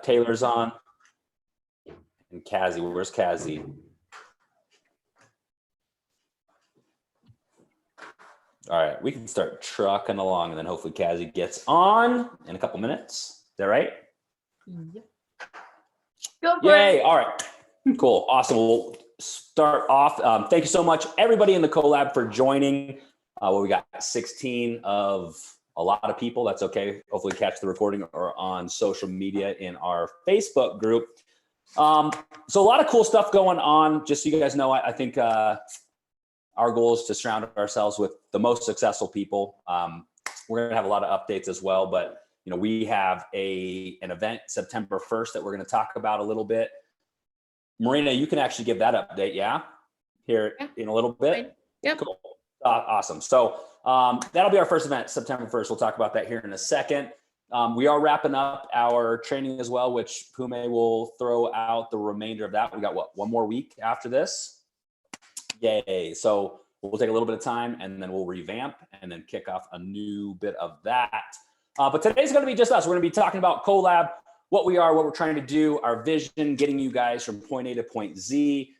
Taylor's on. And Kazi, where's Kazi? All right, we can start trucking along, and then hopefully Kazi gets on in a couple minutes. Is that right? Yeah. Go for Yay! it. All right, cool, awesome. We'll start off. Thank you so much, everybody in the collab, for joining. We got 16 of a lot of people. That's okay. Hopefully, catch the recording or on social media in our Facebook group. So a lot of cool stuff going on. Just so you guys know, I think our goal is to surround ourselves with the most successful people. We're going to have a lot of updates as well, but we have an event September 1st that we're going to talk about a little bit. Marina, you can actually give that update, yeah? Here in a little bit. Yep. Cool. Awesome. So that'll be our first event, September 1st. We'll talk about that here in a second. We are wrapping up our training as well, which Pume will throw out the remainder of that. We got one more week after this. Yay. So we'll take a little bit of time and then we'll revamp and then kick off a new bit of that. But today's going to be just us. We're going to be talking about collab, what we are, what we're trying to do, our vision, getting you guys from point A to point Z.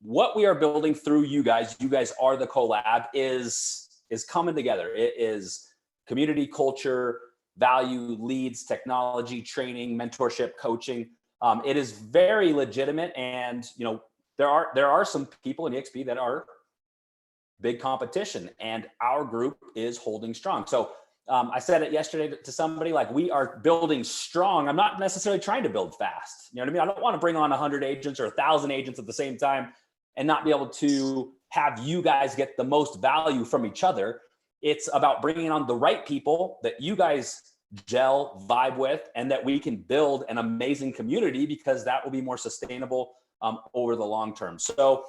What we are building through you guys are the collab, is coming together. It is community, culture, value, leads, technology, training, mentorship, coaching. It is very legitimate, and there are some people in EXP that are big competition, and our group is holding strong. So I said it yesterday to somebody, like, we are building strong. I'm not necessarily trying to build fast. You know what I mean? I don't want to bring on 100 agents or 1,000 agents at the same time and not be able to have you guys get the most value from each other. It's about bringing on the right people that you guys gel, vibe with, and that we can build an amazing community, because that will be more sustainable over the long term. So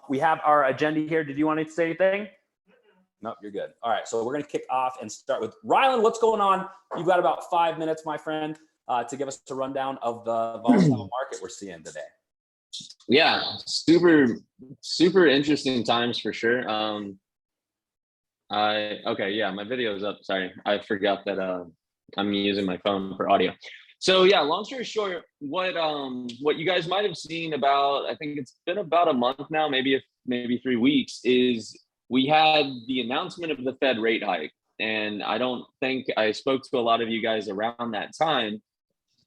we have our agenda here. Did you want to say anything? Nope, you're good. All right, so we're going to kick off and start with Rylan. What's going on? You've got about 5 minutes, my friend, to give us a rundown of the volatile market we're seeing today. Yeah, super interesting times for sure. Okay, yeah, my video is up. Sorry, I forgot that I'm using my phone for audio. So yeah, long story short, what you guys might have seen about, I think it's been about a month now, maybe 3 weeks, is we had the announcement of the Fed rate hike. And I don't think I spoke to a lot of you guys around that time,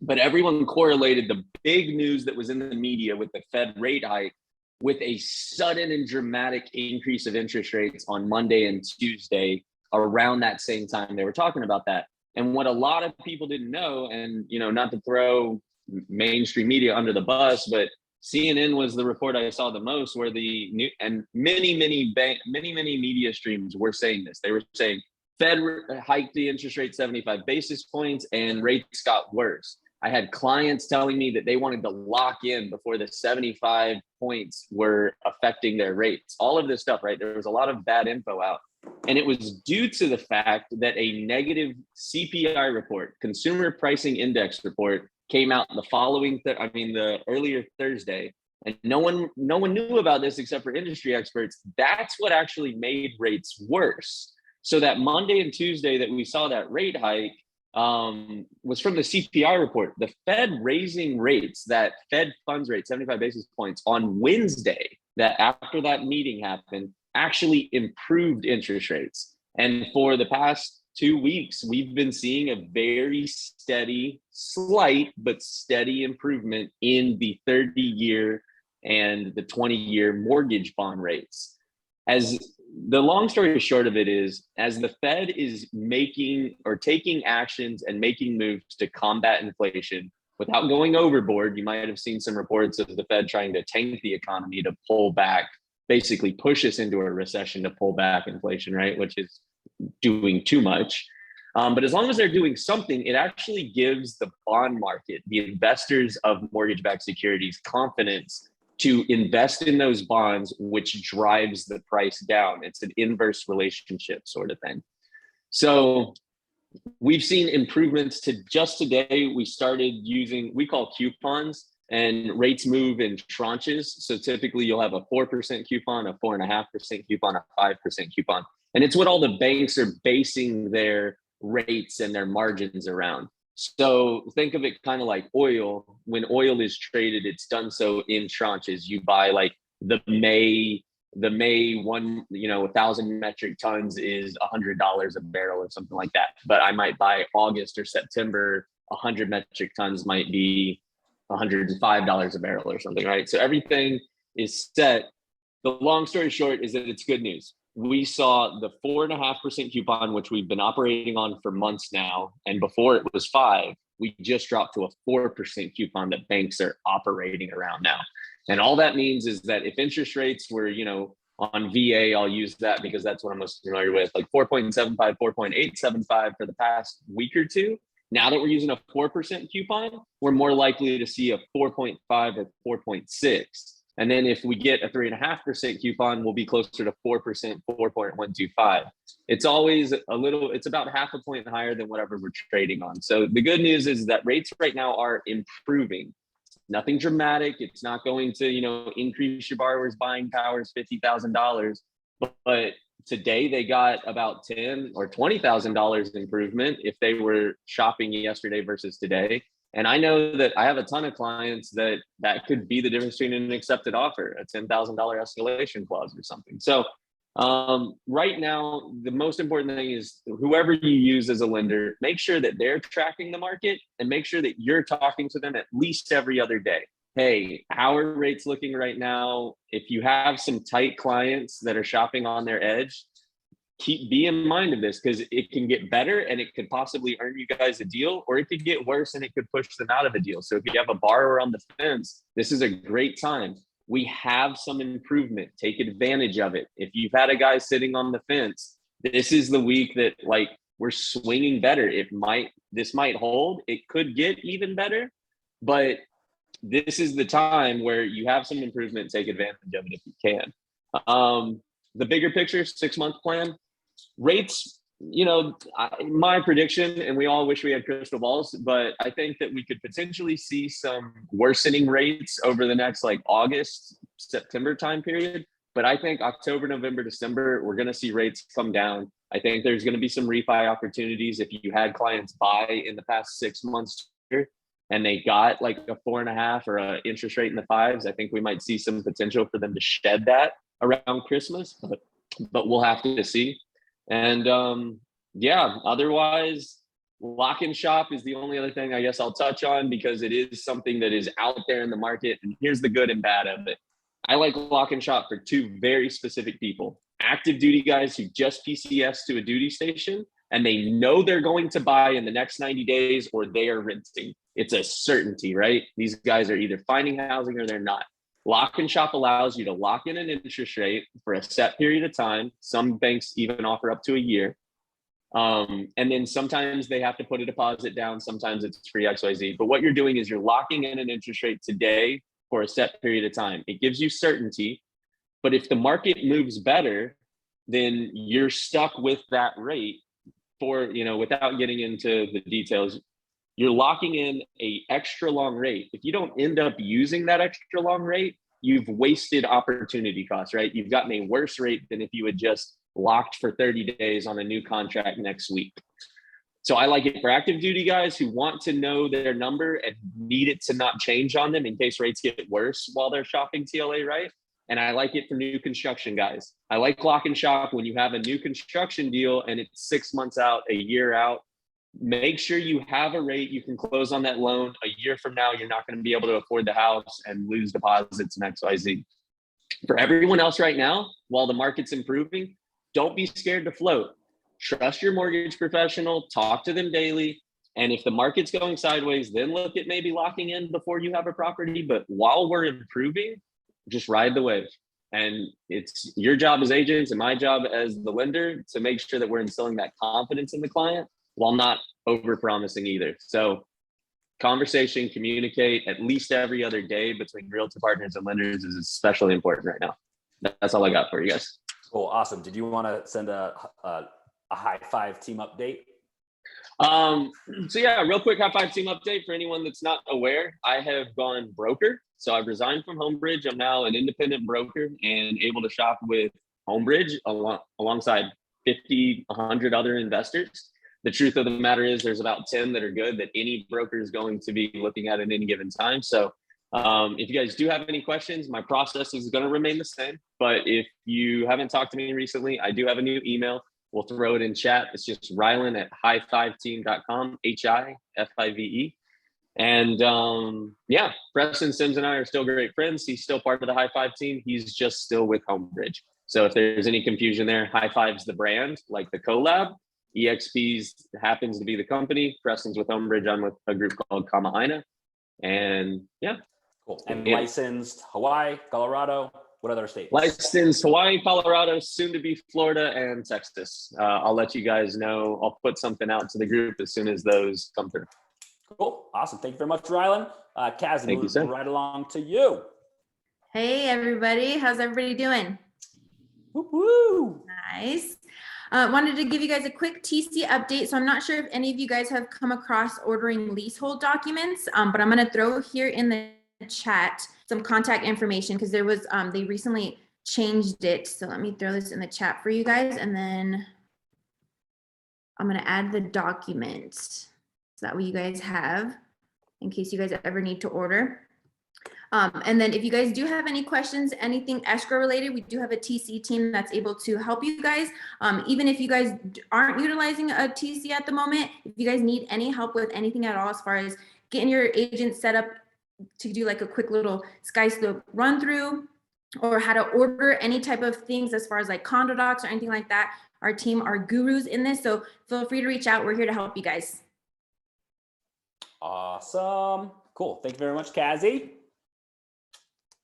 but everyone correlated the big news that was in the media with the Fed rate hike with a sudden and dramatic increase of interest rates on Monday and Tuesday around that same time they were talking about that. And what a lot of people didn't know, and not to throw mainstream media under the bus, but CNN was the report I saw the most, where the new and many media streams were saying this. They were saying Fed hiked the interest rate 75 basis points and rates got worse. I had clients telling me that they wanted to lock in before the 75 points were affecting their rates. All of this stuff, right? There was a lot of bad info out. And it was due to the fact that a negative CPI report, Consumer Pricing Index report, came out the earlier Thursday. And no one knew about this except for industry experts. That's what actually made rates worse. So that Monday and Tuesday that we saw that rate hike was from the CPI report. The Fed raising rates, that Fed funds rate, 75 basis points on Wednesday, that after that meeting happened, actually improved interest rates. And for the past 2 weeks, we've been seeing a very steady, slight, but steady improvement in the 30-year and the 20-year mortgage bond rates. As the long story short of it is, as the Fed is making or taking actions and making moves to combat inflation without going overboard, you might have seen some reports of the Fed trying to tank the economy to pull back, basically push us into a recession to pull back inflation, right? Which is doing too much. But as long as they're doing something, it actually gives the bond market, the investors of mortgage-backed securities, confidence to invest in those bonds, which drives the price down. It's an inverse relationship sort of thing. So we've seen improvements to just today. We started using, we call coupons, and rates move in tranches. So typically you'll have a 4% coupon, a 4.5% coupon, a 5% coupon. And it's what all the banks are basing their rates and their margins around. So think of it kind of like oil. When oil is traded, it's done so in tranches. You buy like the May one, 1,000 metric tons is $100 a barrel or something like that. But I might buy August or September, 100 metric tons might be $105 a barrel or something, right? So everything is set. The long story short is that it's good news. We saw the 4.5% coupon, which we've been operating on for months now. And before it was 5, we just dropped to a 4% coupon that banks are operating around now. And all that means is that if interest rates were, on VA, I'll use that because that's what I'm most familiar with, like 4.75, 4.875 for the past week or two. Now that we're using a 4% coupon, we're more likely to see a 4.5 or 4.6. And then if we get a 3.5% coupon, we'll be closer to 4%, 4.125. It's always it's about half a point higher than whatever we're trading on. So the good news is that rates right now are improving. Nothing dramatic. It's not going to, increase your borrower's buying powers $50,000. But today they got about $10,000 or $20,000 improvement if they were shopping yesterday versus today. And I know that I have a ton of clients that could be the difference between an accepted offer, a $10,000 escalation clause or something. So right now, the most important thing is whoever you use as a lender, make sure that they're tracking the market and make sure that you're talking to them at least every other day. Hey, how are rates looking right now? If you have some tight clients that are shopping on their edge, be in mind of this because it can get better and it could possibly earn you guys a deal, or it could get worse and it could push them out of a deal. So if you have a borrower on the fence, this is a great time. We have some improvement. Take advantage of it. If you've had a guy sitting on the fence, this is the week that we're swinging better. This might hold. It could get even better, but this is the time where you have some improvement. Take advantage of it if you can. The bigger picture, 6-month plan. Rates, my prediction, and we all wish we had crystal balls, but I think that we could potentially see some worsening rates over the next August, September time period. But I think October, November, December, we're going to see rates come down. I think there's going to be some refi opportunities. If you had clients buy in the past 6 months and they got a 4.5 or an interest rate in the 5s, I think we might see some potential for them to shed that around Christmas, but we'll have to see. And otherwise, lock and shop is the only other thing I guess I'll touch on because it is something that is out there in the market. And here's the good and bad of it. I like lock and shop for 2 very specific people: active duty guys who just PCS to a duty station and they know they're going to buy in the next 90 days or they are renting. It's a certainty, right? These guys are either finding housing or they're not. Lock and shop allows you to lock in an interest rate for a set period of time. Some banks even offer up to a year. And then sometimes they have to put a deposit down. Sometimes it's free XYZ. But what you're doing is you're locking in an interest rate today for a set period of time. It gives you certainty. But if the market moves better, then you're stuck with that rate for, without getting into the details. You're locking in a extra long rate. If you don't end up using that extra long rate, you've wasted opportunity costs, right? You've gotten a worse rate than if you had just locked for 30 days on a new contract next week. So I like it for active duty guys who want to know their number and need it to not change on them in case rates get worse while they're shopping TLA, right? And I like it for new construction guys. I like lock and shop when you have a new construction deal and it's 6 months out, a year out. Make sure you have a rate you can close on that loan. A year from now, you're not going to be able to afford the house and lose deposits and XYZ. For everyone else right now, while the market's improving, don't be scared to float. Trust your mortgage professional, talk to them daily. And if the market's going sideways, then look at maybe locking in before you have a property. But while we're improving, just ride the wave. And it's your job as agents and my job as the lender to make sure that we're instilling that confidence in the client while not over-promising either. So conversation, communicate at least every other day between realtor partners and lenders is especially important right now. That's all I got for you guys. Cool. Awesome. Did you want to send a high five team update? So yeah, real quick high five team update for anyone that's not aware. I have gone broker. So I've resigned from Homebridge. I'm now an independent broker and able to shop with Homebridge alongside 50, 100 other investors. the truth of the matter is there's about 10 that are good that any broker is going to be looking at any given time. So if you guys do have any questions, my process is going to remain the same. But if you haven't talked to me recently, I do have a new email. We'll throw it in chat. It's just rylan@high5team.com, HIFIVE. And yeah, Preston Sims and I are still great friends. He's still part of the High Five team. He's just still with Homebridge. So if there's any confusion there, High Five's the brand, like the collab. EXP's happens to be the company. Preston's with Homebridge. I'm with a group called Kama'aina. And yeah. Cool. And licensed Hawaii, Colorado, what other states? Licensed Hawaii, Colorado, soon to be Florida and Texas. I'll let you guys know. I'll put something out to the group as soon as those come through. Cool. Awesome. Thank you very much, Rylan. Kaz, Thank you, sir. right along to you. Hey, everybody. How's everybody doing? Woo-woo. Nice. Wanted to give you guys a quick TC update. So I'm not sure if any of you guys have come across ordering leasehold documents, but I'm going to throw here in the chat some contact information because there was, they recently changed it. So let me throw this in the chat for you guys. And then I'm going to add the document. So that way you guys have, in case you guys ever need to order. And then if you guys do have any questions, anything escrow related, we do have a TC team that's able to help you guys. Even if you guys aren't utilizing a TC at the moment, if you guys need any help with anything at all, as far as getting your agent set up to do like a quick little SkySlope run through, or how to order any type of things as far as like condo docs or anything like that, our team are gurus in this. So feel free to reach out. We're here to help you guys. Awesome. Cool. Thank you very much, Kazi.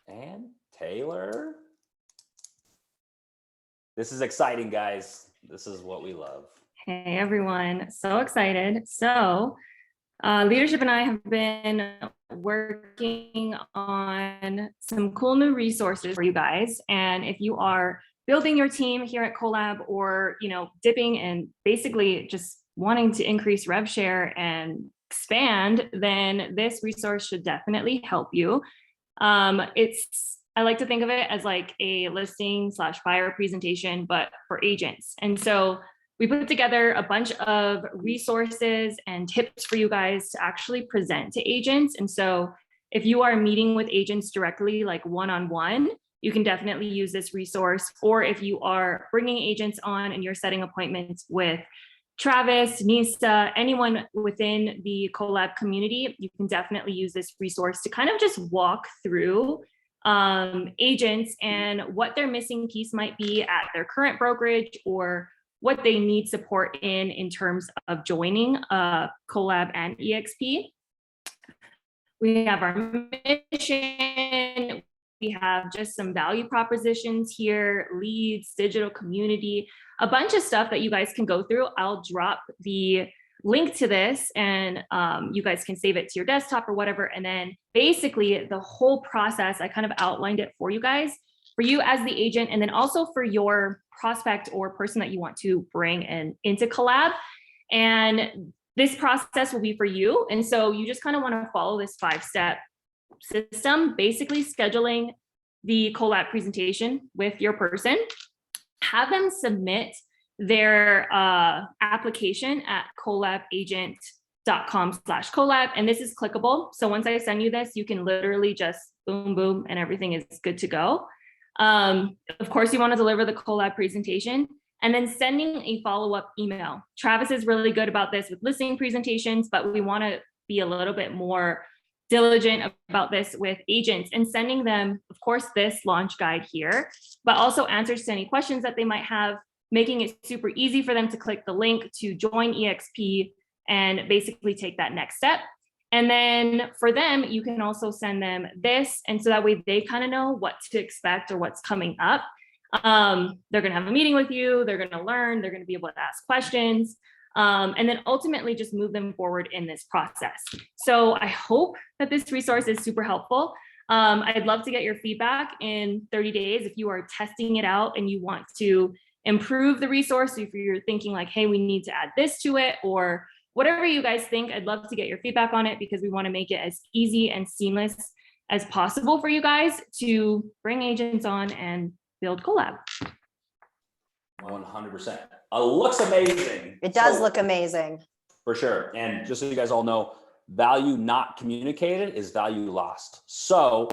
And Taylor. This is exciting, guys. This is what we love. Hey, everyone. So excited. So leadership and I have been working on some cool new resources for you guys. And if you are building your team here at Collab, or, you know, dipping and basically just wanting to increase rev share and expand, then this resource should definitely help you. I like to think of it as like a listing / buyer presentation, but for agents. And so we put together a bunch of resources and tips for you guys to actually present to agents. And so if you are meeting with agents directly, like one-on-one, you can definitely use this resource. Or if you are bringing agents on and you're setting appointments with Travis, Nisa, anyone within the Collab community, you can definitely use this resource to kind of just walk through agents and what their missing piece might be at their current brokerage, or what they need support in terms of joining Collab and EXP. We have our mission. We have just some value propositions here, leads, digital community, a bunch of stuff that you guys can go through. I'll drop the link to this, and you guys can save it to your desktop or whatever. And then basically the whole process, I kind of outlined it for you guys, for you as the agent, and then also for your prospect or person that you want to bring into Collab. And this process will be for you. And so you just kind of want to follow this 5-step system, basically scheduling the Collab presentation with your person, have them submit their application at collabagent.com/collab. And this is clickable. So once I send you this, you can literally just boom, boom, and everything is good to go. Of course, you want to deliver the Collab presentation and then sending a follow-up email. Travis is really good about this with listing presentations, but we want to be a little bit more diligent about this with agents and sending them, of course, this launch guide here, but also answers to any questions that they might have, making it super easy for them to click the link to join EXP and basically take that next step. And then for them, you can also send them this. And so that way they kind of know what to expect or what's coming up. They're going to have a meeting with you. They're going to learn. They're going to be able to ask questions. And then ultimately just move them forward in this process. So I hope that this resource is super helpful. I'd love to get your feedback in 30 days if you are testing it out and you want to improve the resource. If you're thinking like, hey, we need to add this to it, or whatever you guys think, I'd love to get your feedback on it, because we want to make it as easy and seamless as possible for you guys to bring agents on and build Collab. 100%. Looks amazing. It does So, look amazing. for sure. And just so you guys all know, value not communicated is value lost. So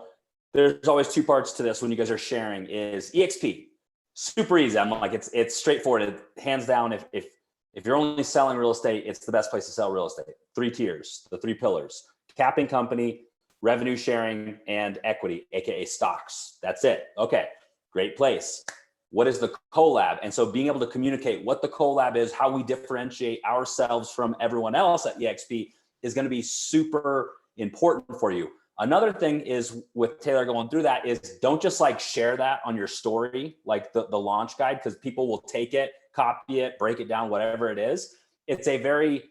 there's always two parts to this when you guys are sharing is EXP. Super easy. I'm like, it's straightforward. Hands down, if you're only selling real estate, it's the best place to sell real estate. 3 tiers, the 3 pillars: capping company, revenue sharing, and equity, AKA stocks. That's it. Okay, great place. What is the collab? And so being able to communicate what the collab is, how we differentiate ourselves from everyone else at EXP is going to be super important for you. Another thing is with Taylor going through that is don't just like share that on your story, like the launch guide, because people will take it, copy it, break it down, whatever it is. It's a very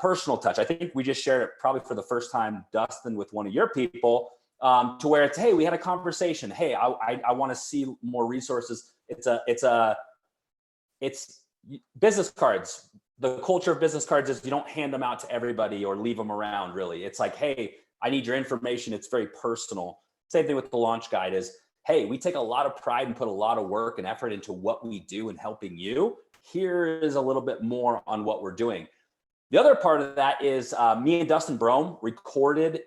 personal touch. I think we just shared it probably for the first time, Dustin, with one of your people, to where it's, hey, we had a conversation. Hey, I want to see more resources. It's business cards. The culture of business cards is you don't hand them out to everybody or leave them around, really. It's like, hey, I need your information. It's very personal. Same thing with the launch guide is, hey, we take a lot of pride and put a lot of work and effort into what we do and helping you. Here is a little bit more on what we're doing. The other part of that is me and Dustin Brome recorded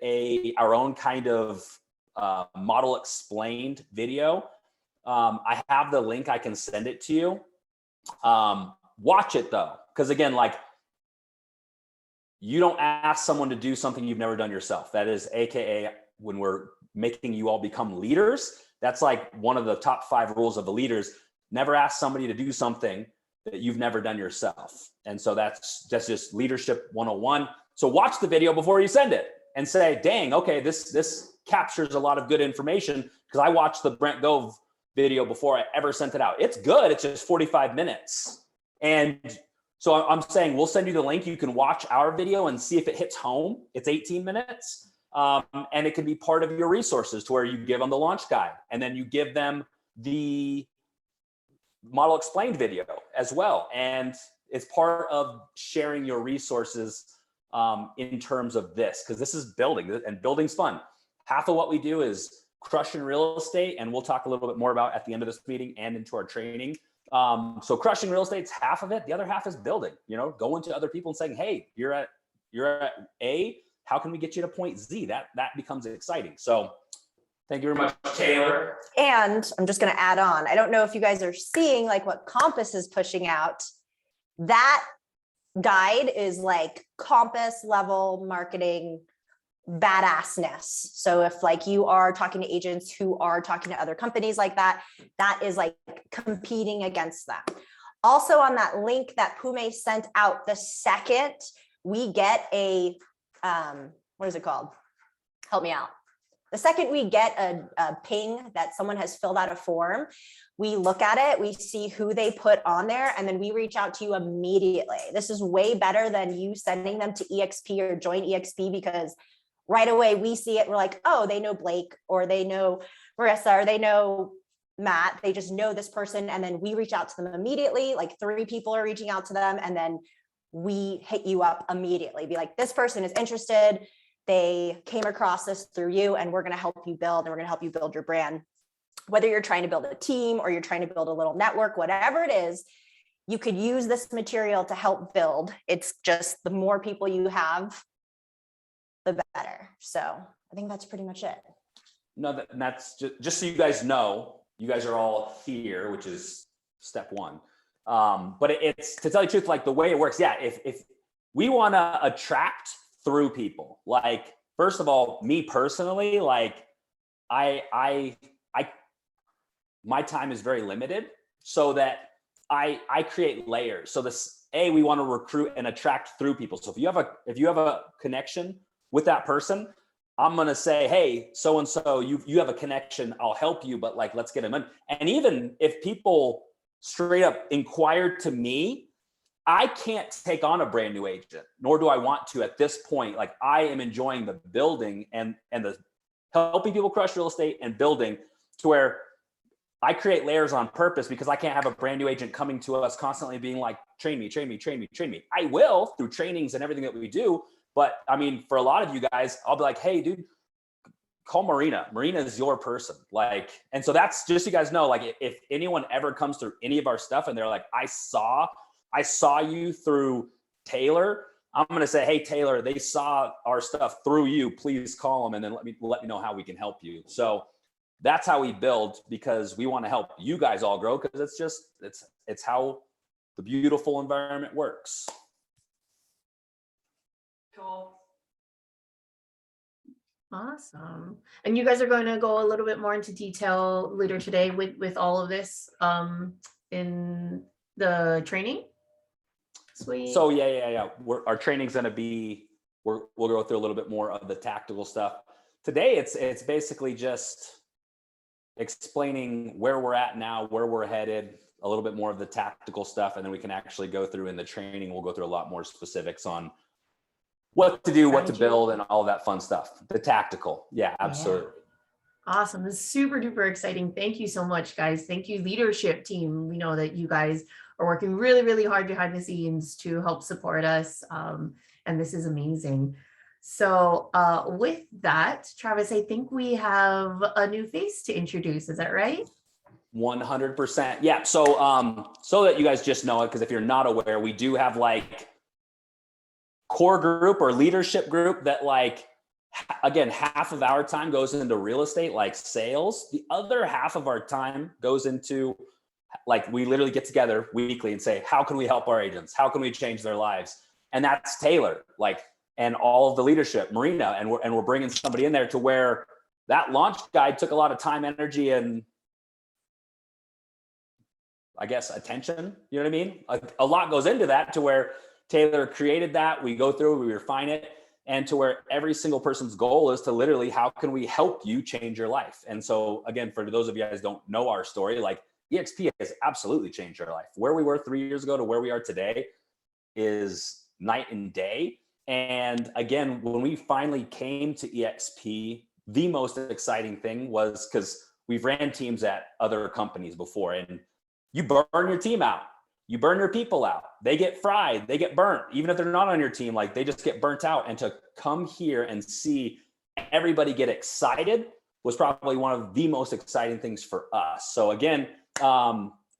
our own kind of model explained video. I have the link. I can send it to you. Watch it though, because again, like, you don't ask someone to do something you've never done yourself. That is AKA when we're making you all become leaders. That's like one of the top 5 rules of the leaders. Never ask somebody to do something that you've never done yourself. And so that's just leadership 101. So watch the video before you send it and say, dang, okay, this captures a lot of good information, because I watched the Brent Gove video before I ever sent it out. It's good. It's just 45 minutes. And so I'm saying we'll send you the link. You can watch our video and see if it hits home. It's 18 minutes. And it can be part of your resources to where you give them the launch guide and then you give them the model explained video as well. And it's part of sharing your resources in terms of this, because this is building, and building's fun. Half of what we do is crushing real estate, and we'll talk a little bit more about at the end of this meeting and into our training. So crushing real estate's half of it. The other half is building, going to other people and saying, hey, you're at A, how can we get you to point Z? That becomes exciting. So thank you very much, Taylor. And I'm just going to add on. I don't know if you guys are seeing like what Compass is pushing out. That guide is like Compass level marketing badassness. So if like you are talking to agents who are talking to other companies like that, that is like competing against them. Also on that link that Pume sent out, the second we get a, what is it called? Help me out. The second we get a ping that someone has filled out a form, we look at it, we see who they put on there, and then we reach out to you immediately. This is way better than you sending them to EXP or join EXP, because right away we see it, we're like, oh, they know Blake, or they know Marissa, or they know Matt. They just know this person, and then we reach out to them immediately. Like 3 people are reaching out to them, and then we hit you up immediately. Be like, this person is interested. They came across this through you, and we're going to help you build, and we're going to help you build your brand. Whether you're trying to build a team or you're trying to build a little network, whatever it is, you could use this material to help build. It's just the more people you have, the better. So I think that's pretty much it. No, that's just so you guys know, you guys are all here, which is step 1. But it's, to tell you the truth, like the way it works. Yeah. If we want to attract through people, like, first of all, me personally, like my time is very limited, so that I create layers. So we want to recruit and attract through people. So if you have a connection with that person, I'm going to say, hey, so-and-so, you have a connection, I'll help you, but like, let's get them in. And even if people straight up inquire to me, I can't take on a brand new agent, nor do I want to at this point. Like, I am enjoying the building and the helping people crush real estate and building, to where I create layers on purpose, because I can't have a brand new agent coming to us constantly being like, train me, train me, train me, train me. I will through trainings and everything that we do. But I mean, for a lot of you guys, I'll be like, hey, dude, call Marina. Marina is your person. Like, and so that's just, so you guys know, like if anyone ever comes through any of our stuff and they're like, I saw you through Taylor, I'm going to say, hey, Taylor, they saw our stuff through you. Please call them and then let me know how we can help you. So that's how we build, because we want to help you guys all grow, because it's how the beautiful environment works. Cool. Awesome. And you guys are going to go a little bit more into detail later today with all of this in the training. Sweet. So yeah. Our training's going to be, we'll go through a little bit more of the tactical stuff. Today, it's basically just explaining where we're at now, where we're headed, a little bit more of the tactical stuff. And then we can actually go through in the training. We'll go through a lot more specifics on what to do, what to build, and all that fun stuff. The tactical. Yeah, absolutely. Yeah. Awesome. This is super duper exciting. Thank you so much, guys. Thank you, leadership team. We know that you guys are working really, really hard behind the scenes to help support us. And this is amazing. So with that, Travis, I think we have a new face to introduce. Is that right? 100%. Yeah. So so that you guys just know it, because if you're not aware, we do have like core group or leadership group that, like, again, half of our time goes into real estate, like sales. The other half of our time goes into, like, we literally get together weekly and say, how can we help our agents? How can we change their lives? And that's Taylor, like, and all of the leadership, Marina, and we're bringing somebody in there to where that launch guide took a lot of time, energy, and I guess attention. You know what I mean? A lot goes into that, to where Taylor created that. We go through, we refine it, and to where every single person's goal is to literally, how can we help you change your life? And so again, for those of you guys don't know our story, like, EXP has absolutely changed our life. Where we were 3 years ago to where we are today is night and day. And again, when we finally came to EXP, the most exciting thing was, because we've ran teams at other companies before, and you burn your team out. You burn your people out. They get fried, they get burnt. Even if they're not on your team, like, they just get burnt out. And to come here and see everybody get excited was probably one of the most exciting things for us. So again,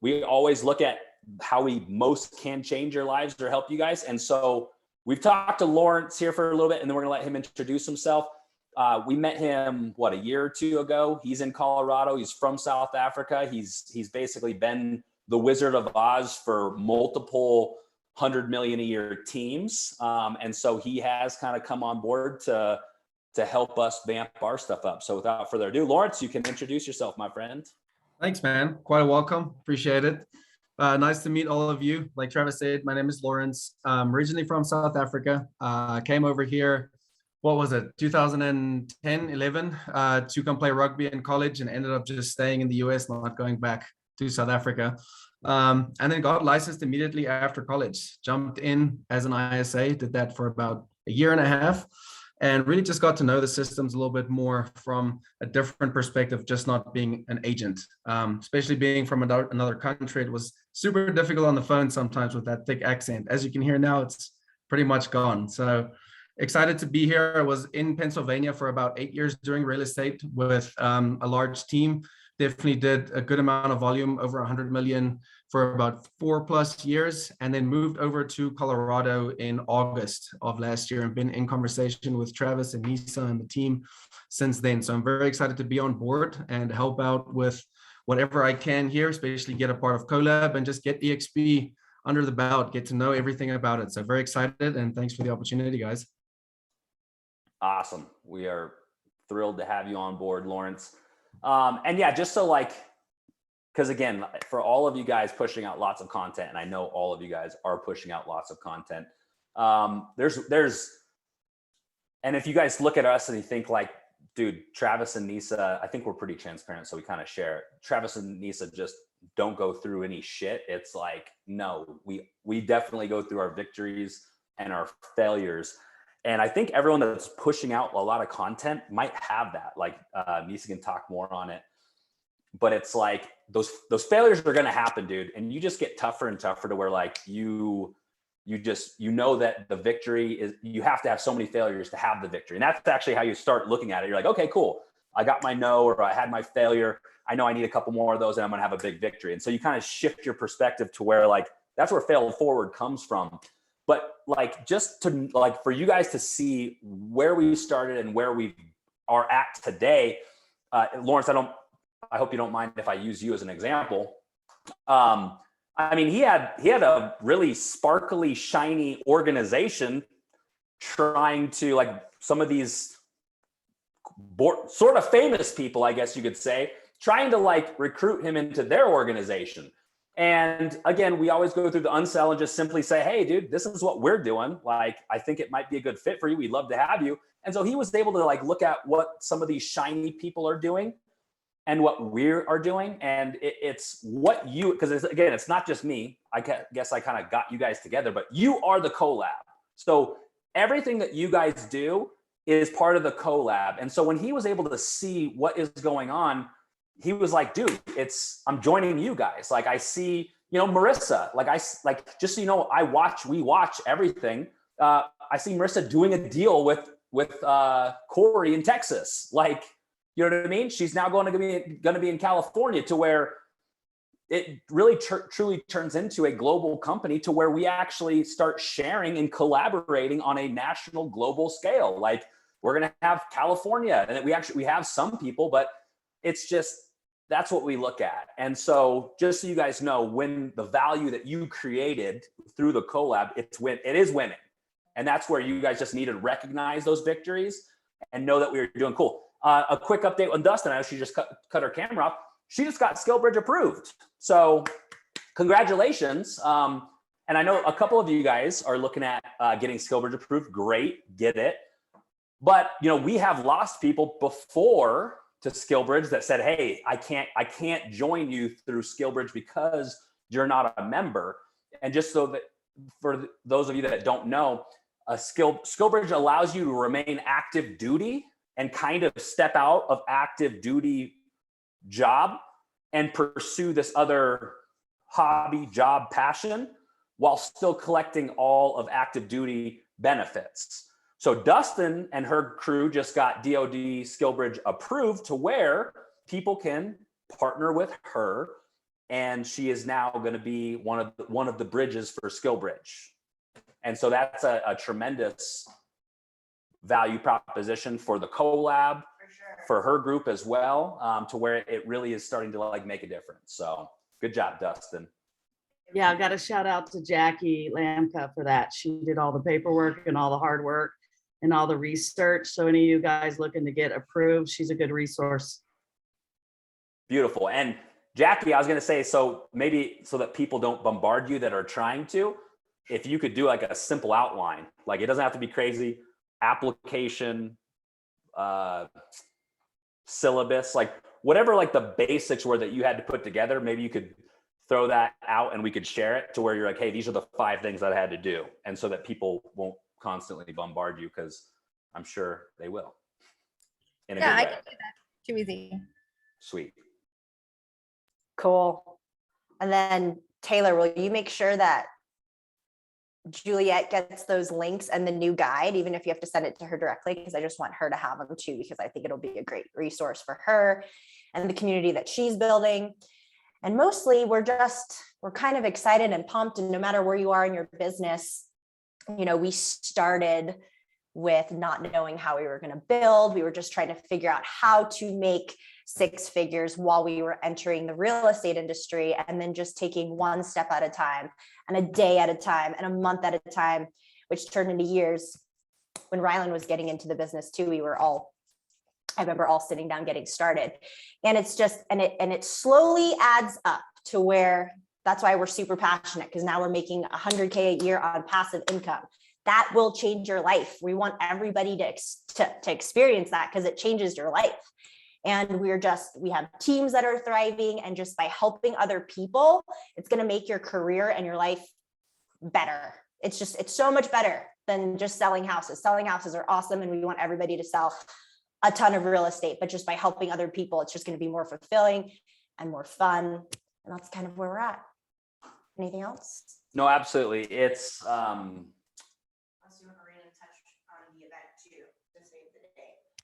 we always look at how we most can change your lives or help you guys. And so we've talked to Lawrence here for a little bit, and then we're gonna let him introduce himself. We met him, a year or two ago. He's in Colorado. He's from South Africa. He's basically been the Wizard of Oz for multiple 100 million a year teams. And so he has kind of come on board to help us vamp our stuff up. So without further ado, Lawrence, you can introduce yourself, my friend. Thanks, man. Quite a welcome. Appreciate it. Nice to meet all of you. Like Travis said, my name is Lawrence. I'm originally from South Africa. I came over here, 2010, 11, to come play rugby in college, and ended up just staying in the US, not going back to South Africa. And then got licensed immediately after college. Jumped in as an ISA, did that for about a year and a half, and really just got to know the systems a little bit more from a different perspective, just not being an agent. Especially being from another country, it was super difficult on the phone sometimes with that thick accent. As you can hear now, it's pretty much gone. So excited to be here. I was in Pennsylvania for about 8 years doing real estate with a large team. Definitely did a good amount of volume, over 100 million for about 4+ years, and then moved over to Colorado in August of last year, and been in conversation with Travis and Nisa and the team since then. So I'm very excited to be on board and help out with whatever I can here, especially get a part of Collab and just get EXP under the belt, get to know everything about it. So very excited, and thanks for the opportunity, guys. Awesome. We are thrilled to have you on board, Lawrence. And yeah, just so, like, because again, for all of you guys pushing out lots of content, and I know all of you guys are pushing out lots of content. And if you guys look at us and you think like, dude, Travis and Nisa, I think we're pretty transparent, so we kind of share. Travis and Nisa just don't go through any shit. It's like, no, we definitely go through our victories and our failures. And I think everyone that's pushing out a lot of content might have that. Like, Nisa can talk more on it, but it's like those failures are going to happen, dude. And you just get tougher and tougher to where, like, you know that the victory is, you have to have so many failures to have the victory. And that's actually how you start looking at it. You're like, okay, cool. I got my no, or I had my failure. I know I need a couple more of those and I'm going to have a big victory. And so you kind of shift your perspective to where like, that's where fail forward comes from. But like, just to like, for you guys to see where we started and where we are at today, Lawrence, I hope you don't mind if I use you as an example. I mean, he had a really sparkly, shiny organization trying to, like, some of these sort of famous people, I guess you could say, trying to like recruit him into their organization. And again, we always go through the unsell and just simply say, hey, dude, this is what we're doing. Like, I think it might be a good fit for you. We'd love to have you. And so he was able to like look at what some of these shiny people are doing and what we are doing. And it's what you, because again, it's not just me. I guess I kind of got you guys together, but you are the collab. So everything that you guys do is part of the collab. And so when he was able to see what is going on, he was like, dude, I'm joining you guys. Like, I see, you know, Marissa, just so you know, we watch everything. I see Marissa doing a deal with Corey in Texas. Like, you know what I mean? She's now going to be in California, to where it really truly turns into a global company, to where we actually start sharing and collaborating on a national global scale. Like, we're going to have California, and we have some people, but it's just, that's what we look at. And so just so you guys know, when the value that you created through the collab, it is winning. And that's where you guys just need to recognize those victories and know that we are doing cool. A quick update on Dustin. I know she just cut her camera off. She just got SkillBridge approved. So congratulations. And I know a couple of you guys are looking at getting SkillBridge approved. Great, get it. But you know, we have lost people before to SkillBridge that said, hey, I can't join you through SkillBridge because you're not a member. And just so that for those of you that don't know, SkillBridge allows you to remain active duty and kind of step out of active duty job and pursue this other hobby, job, passion, while still collecting all of active duty benefits. So Dustin and her crew just got DoD SkillBridge approved, to where people can partner with her, and she is now going to be one of the bridges for SkillBridge. And so that's a tremendous value proposition for the collab, for her group as well, to where it really is starting to like make a difference. So good job, Dustin. Yeah, I got a shout out to Jackie Lamka for that. She did all the paperwork and all the hard work and all the research. So any of you guys looking to get approved, she's a good resource. Beautiful. And Jackie, I was going to say, so maybe so that people don't bombard you that are trying to, if you could do like a simple outline, like it doesn't have to be crazy, application, syllabus, like whatever, like the basics were that you had to put together, maybe you could throw that out and we could share it to where you're like, hey, these are the 5 things that I had to do. And so that people won't constantly bombard you, because I'm sure they will. Yeah, I can do that. Too easy. Sweet. Cool. And then Taylor, will you make sure that Juliet gets those links and the new guide, even if you have to send it to her directly, because I just want her to have them too, because I think it'll be a great resource for her and the community that she's building. And mostly we're kind of excited and pumped, and no matter where you are in your business, you know, we started with not knowing how we were going to build. We were just trying to figure out how to make 6 figures while we were entering the real estate industry, and then just taking one step at a time, and a day at a time, and a month at a time, which turned into years. When Rylan was getting into the business too, I remember all sitting down getting started, and it's just, and it slowly adds up to where, that's why we're super passionate, because now we're making $100K a year on passive income. That will change your life. We want everybody to experience that, because it changes your life. And we have teams that are thriving, and just by helping other people, it's going to make your career and your life better. It's so much better than just selling houses. Selling houses are awesome, and we want everybody to sell a ton of real estate, but just by helping other people, it's just going to be more fulfilling and more fun. And that's kind of where we're at. Anything else? No, absolutely. It's,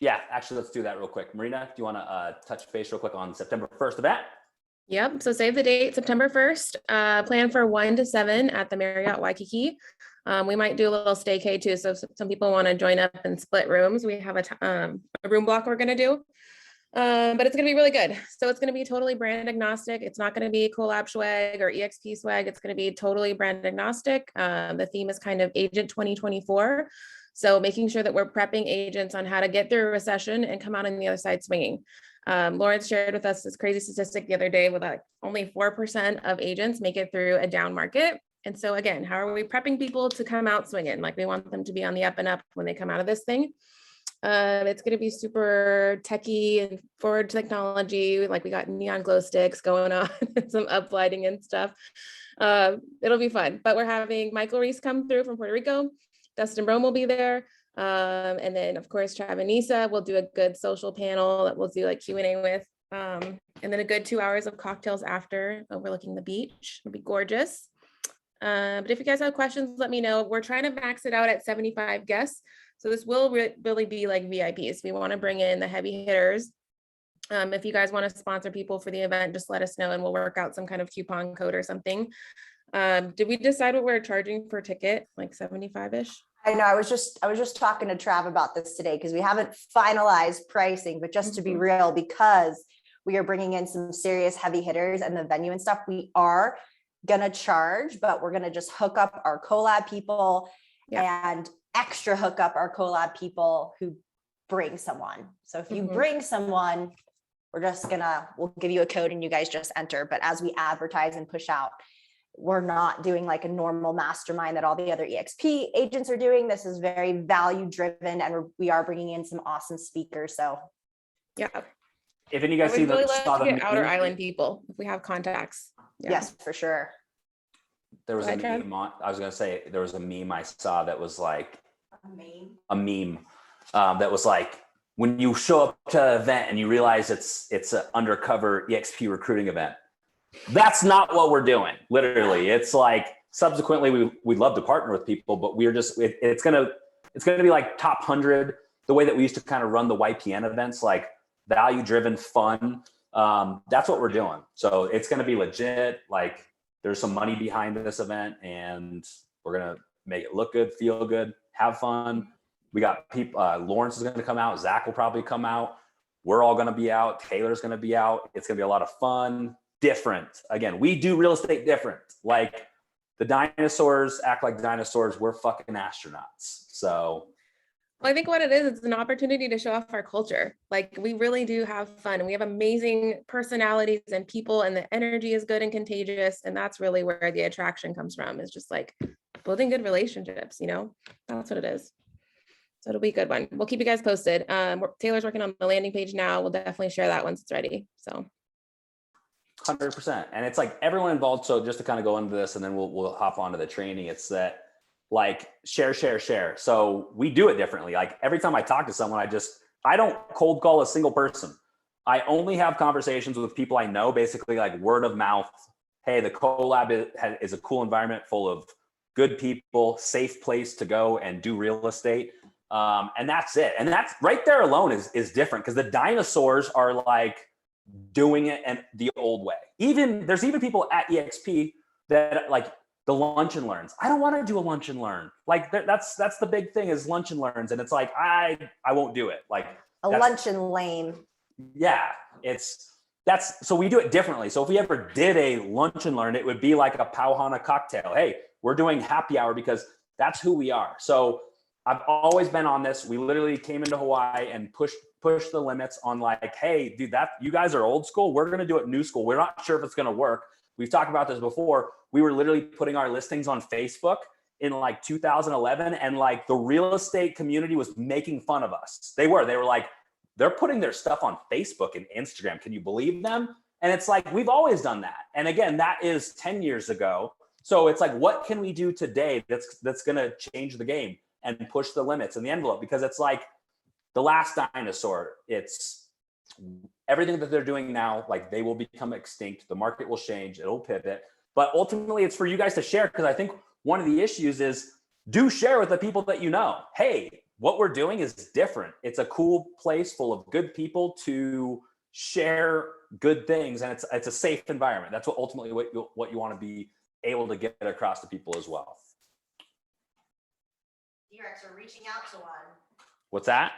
Yeah, actually, let's do that real quick. Marina, do you want to touch base real quick on September 1st event? Yep. So save the date, September 1st. Plan for 1 to 7 at the Marriott Waikiki. We might do a little staycay too. So if some people want to join up and split rooms, we have a room block we're going to do. But it's going to be really good. So it's going to be totally brand agnostic. It's not going to be collab swag or EXP swag. It's going to be totally brand agnostic. The theme is kind of Agent 2024. So making sure that we're prepping agents on how to get through a recession and come out on the other side swinging. Lawrence shared with us this crazy statistic the other day with like only 4% of agents make it through a down market. And so again, how are we prepping people to come out swinging? Like we want them to be on the up and up when they come out of this thing. It's going to be super techy and forward technology. Like we got neon glow sticks going on, some up lighting and stuff. It'll be fun, but we're having Michael Reese come through from Puerto Rico. Dustin Brome will be there. And then of course, Trav and Nisa will do a good social panel that we'll do like Q&A with. And then a good 2 hours of cocktails after overlooking the beach. It'll be gorgeous. But if you guys have questions, let me know. We're trying to max it out at 75 guests. So this will really be like VIPs. We want to bring in the heavy hitters. If you guys want to sponsor people for the event, just let us know and we'll work out some kind of coupon code or something. Did we decide what we're charging per ticket? Like 75-ish? I know, I was just talking to Trav about this today because we haven't finalized pricing, but just to be real, because we are bringing in some serious heavy hitters and the venue and stuff, we are gonna charge, but we're gonna just hook up our collab people and extra hook up our collab people who bring someone. So if you bring someone, we'll give you a code and you guys just enter. But as we advertise and push out, we're not doing like a normal mastermind that all the other EXP agents are doing. This is very value driven and we are bringing in some awesome speakers. So yeah. If any of you guys see really the love to get outer island people if we have contacts. Yeah. Yes, for sure. There was a meme I was going to say, there was a meme I saw that was like a meme that was like, when you show up to an event and you realize it's an undercover EXP recruiting event. That's not what we're doing. Literally. It's like, subsequently we'd love to partner with people, but we're just, it's going to be like top 100, the way that we used to kind of run the YPN events, like value driven fun. That's what we're doing. So it's going to be legit. Like there's some money behind this event and we're going to make it look good, feel good, have fun. We got people, Lawrence is going to come out. Zach will probably come out. We're all going to be out. Taylor's going to be out. It's going to be a lot of fun. Different. Again, we do real estate different. Like the dinosaurs act like dinosaurs. We're fucking astronauts. So well, I think what it is, it's an opportunity to show off our culture. Like we really do have fun and we have amazing personalities and people and the energy is good and contagious. And that's really where the attraction comes from. It's just like building good relationships, you know, that's what it is. So it'll be a good one. We'll keep you guys posted. Taylor's working on the landing page now. We'll definitely share that once it's ready. So 100%. And it's like everyone involved. So just to kind of go into this and then we'll hop onto the training. It's that like share. So we do it differently. Like every time I talk to someone, I don't cold call a single person. I only have conversations with people I know, basically like word of mouth. Hey, the collab is a cool environment full of good people, safe place to go and do real estate. And that's it. And that's right there alone is different because the dinosaurs are like doing it and the old way. There's even people at EXP that like the lunch and learns. I don't want to do a lunch and learn. Like that's the big thing is lunch and learns. And it's like, I won't do it. Like a lunch and lane. Yeah. So we do it differently. So if we ever did a lunch and learn, it would be like a Pauhana cocktail. Hey, we're doing happy hour because that's who we are. So I've always been on this. We literally came into Hawaii and pushed the limits on like, hey, dude, you guys are old school. We're going to do it new school. We're not sure if it's going to work. We've talked about this before. We were literally putting our listings on Facebook in like 2011. And like the real estate community was making fun of us. They were like, they're putting their stuff on Facebook and Instagram. Can you believe them? And it's like, we've always done that. And again, that is 10 years ago. So it's like, what can we do today that's going to change the game and push the limits and the envelope? Because it's like the last dinosaur, it's everything that they're doing now, like they will become extinct. The market will change, it'll pivot. But ultimately it's for you guys to share. Because I think one of the issues is do share with the people that you know. Hey, what we're doing is different. It's a cool place full of good people to share good things, and it's a safe environment. That's what ultimately what you want to be able to get across to people as well. D-Rex, we're reaching out to one. What's that?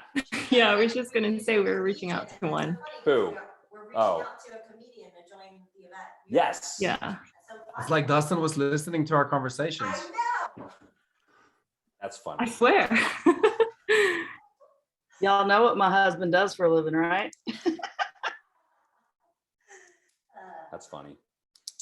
Yeah, I was just gonna say we were reaching out to one. Who? We're reaching Oh. out to a comedian to join the event. Yes. Yeah. That's so It's fun. like Dustin was listening to our conversations. I know. That's funny. I swear. Y'all know what my husband does for a living, right? That's funny.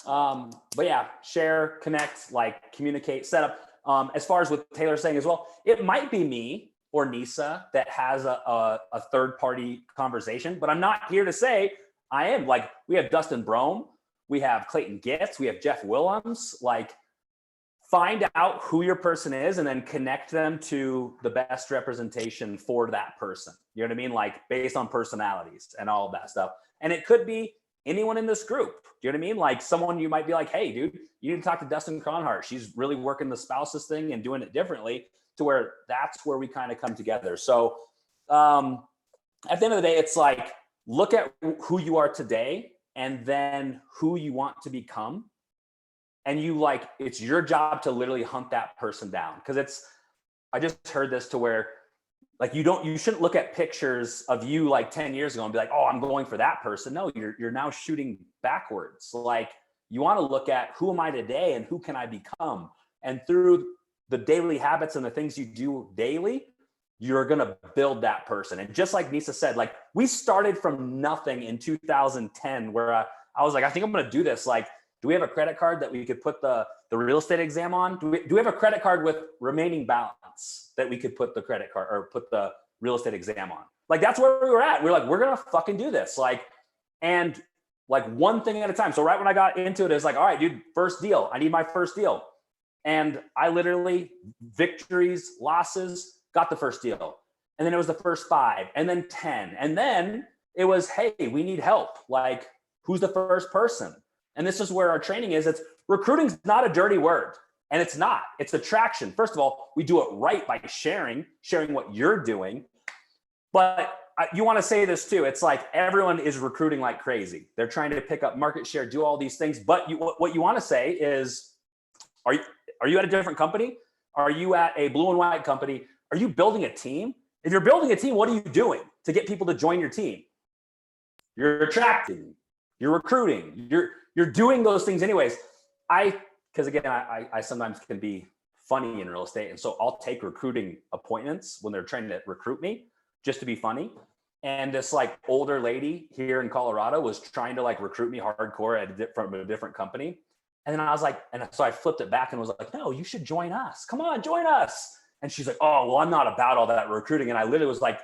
But yeah, share, connect, like communicate, set up. As far as what Taylor's saying as well, it might be me or Nisa that has a third party conversation, but I'm not here to say I am. Like, we have Dustin Brome, we have Clayton Gitz, we have Jeff Willems. Like, find out who your person is and then connect them to the best representation for that person. You know what I mean? Like, based on personalities and all of that stuff. And it could be anyone in this group. Do you know what I mean? Like, someone you might be like, hey, dude, you need to talk to Dustin Cronhart. She's really working the spouses thing and doing it differently, to where that's where we kind of come together. So at the end of the day, it's like, look at who you are today and then who you want to become. And you, like, it's your job to literally hunt that person down. Cause I just heard this to where, like, you shouldn't look at pictures of you like 10 years ago and be like, oh, I'm going for that person. No, you're now shooting backwards. Like, you want to look at who am I today and who can I become? And through the daily habits and the things you do daily, you're going to build that person. And just like Nisa said, like, we started from nothing in 2010 where I was like, I think I'm going to do this. Like, do we have a credit card that we could put the real estate exam on? Do we have a credit card with remaining balance that we could put the credit card or put the real estate exam on? Like, that's where we were at. We're like, we're going to fucking do this. Like, and like one thing at a time. So right when I got into it, it's like, all right, dude, first deal. I need my first deal. And I literally, victories, losses, got the first deal. And then it was the first 5 and then 10. And then it was, hey, we need help. Like, who's the first person? And this is where our training is. It's recruiting's not a dirty word. And it's not. It's attraction. First of all, we do it right by sharing what you're doing. But you want to say this too. It's like everyone is recruiting like crazy. They're trying to pick up market share, do all these things. But what you want to say is, are you at a different company? Are you at a blue and white company? Are you building a team? If you're building a team, what are you doing to get people to join your team? You're attracting, you're recruiting, you're doing those things anyways. Because again, I sometimes can be funny in real estate. And so I'll take recruiting appointments when they're trying to recruit me just to be funny. And this like older lady here in Colorado was trying to like recruit me hardcore from a different company. And then I was like, and so I flipped it back and was like, no, you should join us. Come on, join us. And she's like, oh, well, I'm not about all that recruiting. And I literally was like,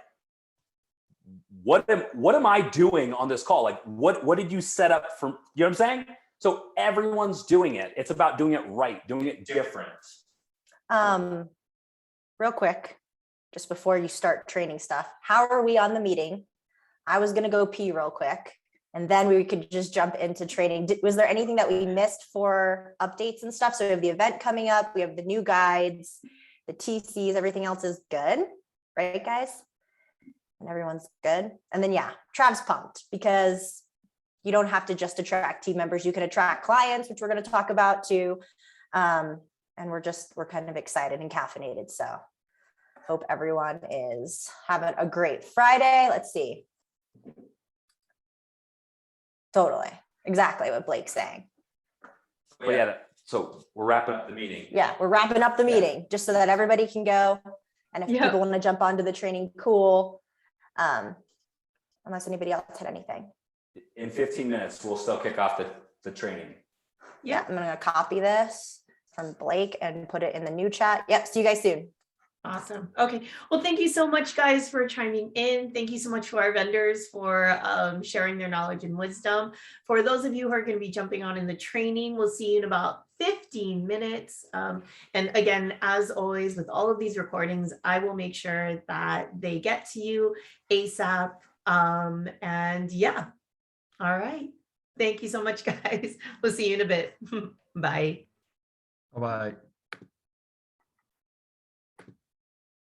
what am I doing on this call? Like, what did you set up for, you know what I'm saying? So everyone's doing it. It's about doing it right, doing it different. Real quick, just before you start training stuff, how are we on the meeting? I was going to go pee real quick, and then we could just jump into training. Was there anything that we missed for updates and stuff? So we have the event coming up. We have the new guides, the TCs, everything else is good, right, guys? And everyone's good. And then, yeah, Trav's pumped because you don't have to just attract team members. You can attract clients, which we're going to talk about too. And we're kind of excited and caffeinated. So hope everyone is having a great Friday. Let's see. Totally. Exactly what Blake's saying. But yeah, so we're wrapping up the meeting. Yeah, we're wrapping up the meeting just so that everybody can go. And if people want to jump onto the training, cool. Unless anybody else had anything. In 15 minutes, we'll still kick off the training. Yeah, I'm going to copy this from Blake and put it in the new chat. Yep, see you guys soon. Awesome. Okay. Well, thank you so much, guys, for chiming in. Thank you so much to our vendors for sharing their knowledge and wisdom. For those of you who are going to be jumping on in the training, we'll see you in about 15 minutes. And again, as always, with all of these recordings, I will make sure that they get to you ASAP. And yeah. All right. Thank you so much, guys. We'll see you in a bit. Bye. Bye-bye.